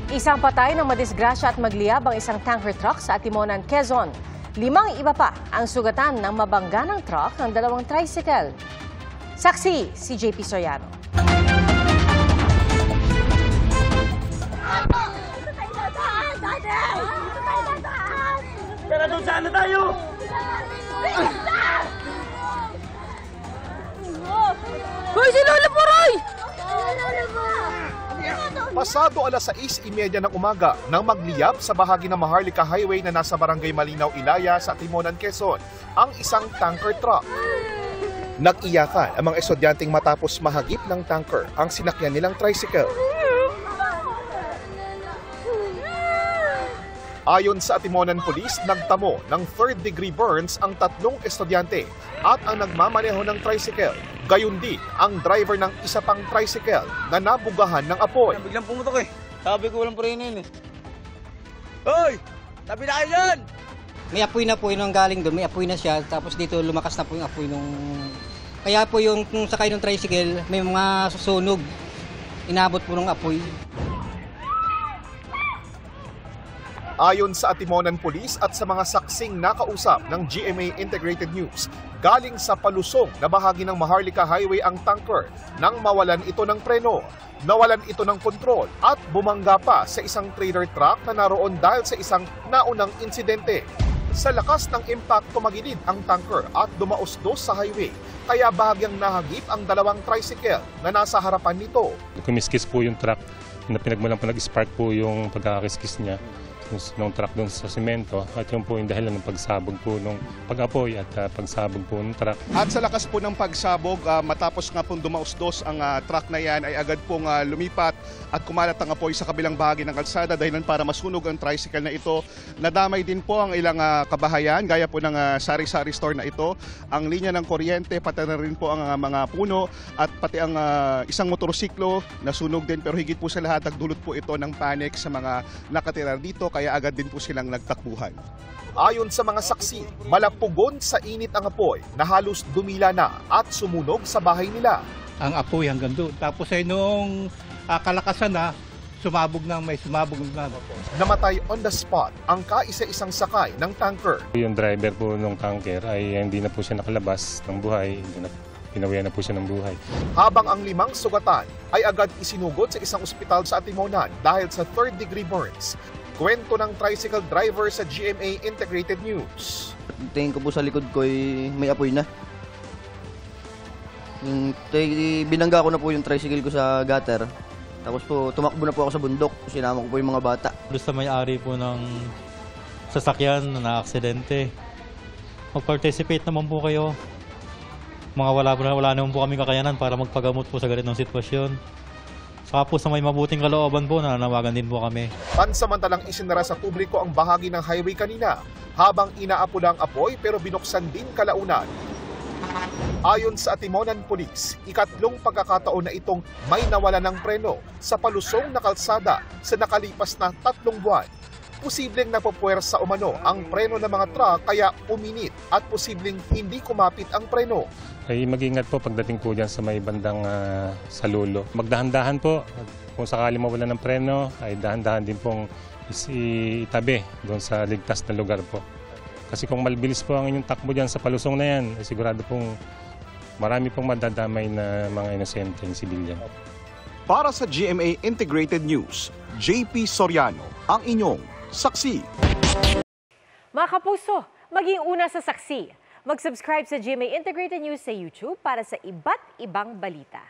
Isang patay ng madisgrasya at magliyab ang isang tanker truck sa Atimonan, Quezon. 5 iba pa ang sugatan ng mabangga ng truck ng 2 tricycle. Saksi si JP Soriano. Tara doon, sana tayo! Hoy, si Lola Puroy! Pasado alas 6:30 ng umaga nang magliyab sa bahagi ng Maharlika Highway na nasa Barangay Malinaw, Ilaya sa Timonan, Quezon, ang isang tanker truck. Nag-iyakan ang mga estudyanteng matapos mahagip ng tanker ang sinakyan nilang tricycle. Ayon sa Atimonan Police, nagtamo ng 3rd-degree burns ang 3 estudyante at ang nagmamaneho ng tricycle. Gayon din ang driver ng isa pang tricycle na nabugahan ng apoy. Biglang pumutok eh. Sabi ko walang preno eh. Hoy! Tabi na kayo dyan! May apoy na po yung galing doon, may apoy na siya, tapos dito lumakas na po yung apoy nung... Kaya po yung kung sakay ng tricycle, may mga susunog. Inabot po ng apoy. Ayon sa Atimonan Police at sa mga saksing nakausap ng GMA Integrated News, galing sa palusong na bahagi ng Maharlika Highway ang tanker nang mawalan ito ng preno. Nawalan ito ng kontrol at bumangga pa sa isang trailer truck na naroon dahil sa isang naunang insidente. Sa lakas ng impact, tumagilid ang tanker at dumaos-dos sa highway, kaya bahagyang nahagip ang 2 tricycle na nasa harapan nito. Kumiskis po yung truck na pinagmulan po nag-spark po yung pagkakakiskis niya ng truck doon sa simento at yun po yung dahilan ng pagsabog po ng pag-apoy at pagsabog po ng truck. At sa lakas po ng pagsabog, matapos nga pong dumaos-dos ang truck na yan ay agad pong lumipat at kumalat ang apoy sa kabilang bahagi ng kalsada dahilan para masunog ang tricycle na ito. Nadamay din po ang ilang kabahayan gaya po ng sari-sari store na ito, ang linya ng kuryente, pati na rin po ang mga puno at pati ang isang motorsiklo nasunog din, pero higit po sa lahat nagdulot po ito ng panic sa mga nakatira dito kaya agad din po silang nagtakbuhan. Ayon sa mga saksi, malapugon sa init ang apoy na halos dumila na at sumunog sa bahay nila. Ang apoy hanggang doon. Tapos ay nung kalakasan na, sumabog na. Namatay on the spot ang kaisa-isang sakay ng tanker. Yung driver po ng tanker ay hindi na po siya nakalabas ng buhay, pinawian na po siya ng buhay. Habang ang 5 sugatan ay agad isinugod sa isang ospital sa Atimonan dahil sa 3rd-degree burns. Kwento ng tricycle driver sa GMA Integrated News. Tingin ko po sa likod ko ay may apoy na. Binangga ko na po yung tricycle ko sa gutter. Tapos po tumakbo na po ako sa bundok. Sinama ko po yung mga bata. Doon sa may-ari po ng sasakyan na na-aksidente, mag-participate naman po kayo. Wala naman po kami kakayanan para magpagamot po sa ganitong sitwasyon. Saka po sa may mabuting kalooban po, nananawagan din po kami. Pansamantalang isinara sa publiko ang bahagi ng highway kanina habang inaapula ang apoy pero binuksan din kalaunan. Ayon sa Atimonan Police, ikatlong pagkakataon na itong may nawala ng preno sa palusong na kalsada sa nakalipas na 3 buwan. Posibleng napupuwersa umano ang preno ng mga truck kaya uminit at posibleng hindi kumapit ang preno. Ay mag-ingat po pagdating po dyan sa may bandang Salulo. Magdahan-dahan po. Kung sakali mawala ng preno, ay dahan-dahan din pong itabi doon sa ligtas na lugar po. Kasi kung malbilis po ang inyong takbo dyan sa palusong na yan, sigurado pong marami pong madadamay na mga inosenteng sibilyan. Para sa GMA Integrated News, JP Soriano, ang inyong saksi. Mga kapuso, maging una sa saksi. Mag-subscribe sa GMA Integrated News sa YouTube para sa iba't ibang balita.